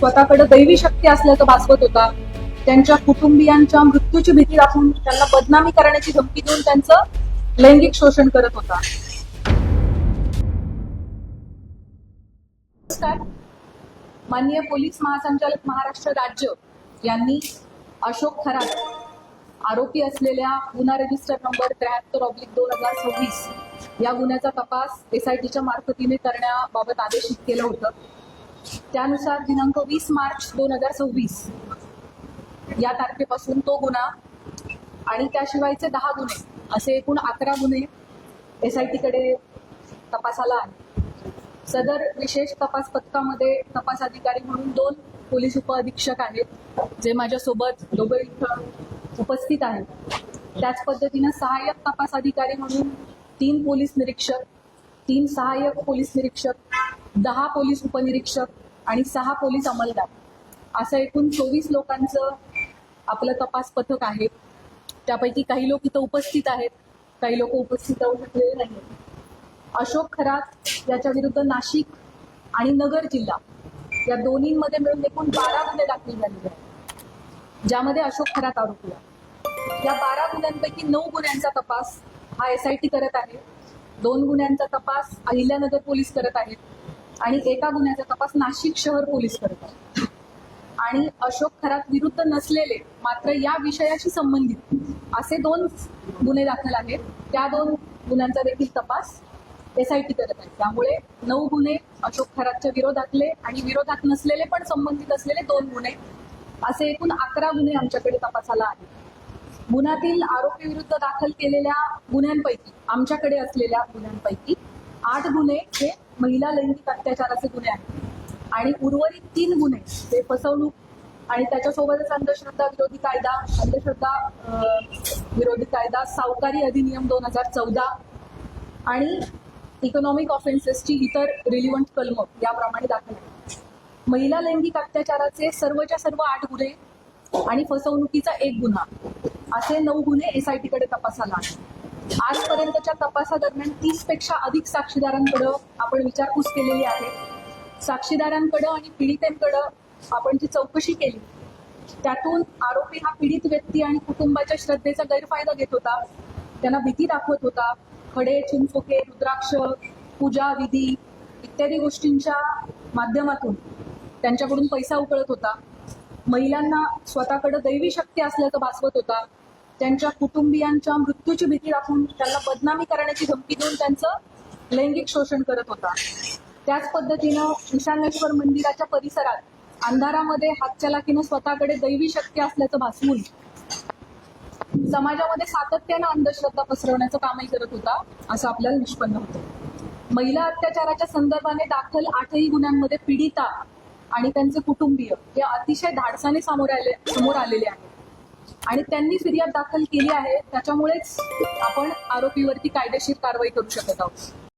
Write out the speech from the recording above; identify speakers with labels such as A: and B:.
A: स्वतःकडे दैवी शक्ती असल्याचं भासवत होता. त्यांच्या कुटुंबियांच्या मृत्यूची भीती दाखवून त्यांना बदनामी करण्याची धमकी देऊन त्यांचं लैंगिक शोषण करत होता. नमस्कार. माननीय पोलीस महासंचालक महाराष्ट्र राज्य यांनी अशोक खरात आरोपी असलेल्या गुन्हा रजिस्टर नंबर 73/2026 या गुन्ह्याचा तपास SITच्या मार्फतीने करण्याबाबत आदेशित केलं होतं. त्यानुसार दिनांक 20 मार्च 2026 या तारखेपासून तो गुन्हा आणि त्याशिवायचे 10 गुन्हे असे एकूण 11 गुन्हे SITकडे तपासाला आहे. सदर विशेष तपास पथकामध्ये तपास अधिकारी म्हणून 2 पोलीस उपअधीक्षक आहेत, जे माझ्यासोबत दोघं इथं उपस्थित आहेत. त्याच पद्धतीनं सहाय्यक तपास अधिकारी म्हणून 3 पोलीस निरीक्षक, 3 सहाय्यक पोलीस निरीक्षक, 10 पोलीस उपनिरीक्षक आणि 6 पोलीस अंमलदार असं एकूण 24 लोकांचं आपलं तपास पथक आहे. त्यापैकी काही लोक इथं उपस्थित आहेत, काही लोक उपस्थित राहू शकलेले नाही. अशोक खरात याच्या विरुद्ध नाशिक आणि नगर जिल्हा या दोन्हींमध्ये मिळून एकूण 12 गुन्हे दाखल झालेले आहेत, ज्यामध्ये अशोक खरात आरोपी आहे. या 12 गुन्ह्यांपैकी 9 गुन्ह्यांचा तपास हा SIT करत आहे, 2 गुन्ह्यांचा तपास अहिल्यानगर पोलीस करत आहेत आणि एका गुन्ह्याचा तपास नाशिक शहर पोलीस करत आहेत. आणि अशोक खरात विरुद्ध नसलेले मात्र या विषयाशी संबंधित असे 2 गुन्हे दाखल आहेत. त्या 2 गुन्ह्यांचा देखील तपास SIT करत आहे. त्यामुळे 9 गुन्हे अशोक खरातच्या विरोधातले आणि विरोधात नसलेले पण संबंधित असलेले 2 गुन्हे असे एकूण 11 गुन्हे आमच्याकडे तपासाला आहेत. गुन्ह्यातील आरोपी विरुद्ध दाखल केलेल्या गुन्ह्यांपैकी आमच्याकडे असलेल्या गुन्ह्यांपैकी 8 गुन्हे हे महिला लैंगिक अत्याचाराचे गुन्हे आहेत आणि उर्वरित 3 गुन्हे हे फसवणूक आणि त्याच्यासोबतच अंधश्रद्धा विरोधी कायदा, विरोधी कायदा, सावकारी अधिनियम 2014 आणि इकॉनॉमिक ऑफेन्सेसची इतर रिलिव्हंट कलम याप्रमाणे दाखल आहेत. महिला लैंगिक अत्याचाराचे सर्वच्या सर्व 8 गुन्हे आणि फसवणुकीचा 1 गुन्हा असे 9 गुन्हे SITकडे तपासाला आहेत. आजपर्यंतच्या तपासादरम्यान 30 पेक्षा अधिक साक्षीदारांकडे आपण विचारपूस केलेली आहे. साक्षीदारांकडे आणि पीडितेंकडे आपण जी चौकशी केली त्यातून आरोपी हा पीडित व्यक्ती आणि कुटुंबाच्या श्रद्धेचा गैरफायदा घेत होता, त्यांना भीती दाखवत होता, खडे, चिंचोके, रुद्राक्ष, पूजा विधी इत्यादी गोष्टींच्या माध्यमातून त्यांच्याकडून पैसा उकळत होता. महिलांना स्वतःकडे दैवी शक्ती असल्याचं भासवत होता. त्यांच्या कुटुंबियांच्या मृत्यूची भीती दाखवून त्यांना बदनामी करण्याची धमकी देऊन त्यांचं लैंगिक शोषण करत होता. त्याच पद्धतीनं ईशान्येश्वर मंदिराच्या परिसरात अंधारामध्ये हातचलाखीनं स्वतःकडे दैवी शक्ती असल्याचं भासवून समाजामध्ये सातत्यानं अंधश्रद्धा पसरवण्याचं कामही करत होता, असं आपल्याला निष्पन्न होतं. महिला अत्याचाराच्या संदर्भाने दाखल 8ही गुन्ह्यांमध्ये पीडिता आणि त्यांचे कुटुंबीय हे अतिशय धाडसाने समोर आलेले आहेत आणि त्यांनी फिर्याद दाखल केली आहे. त्याच्यामुळेच आपण आरोपीवरती कायदेशीर कारवाई करू शकत आहोत.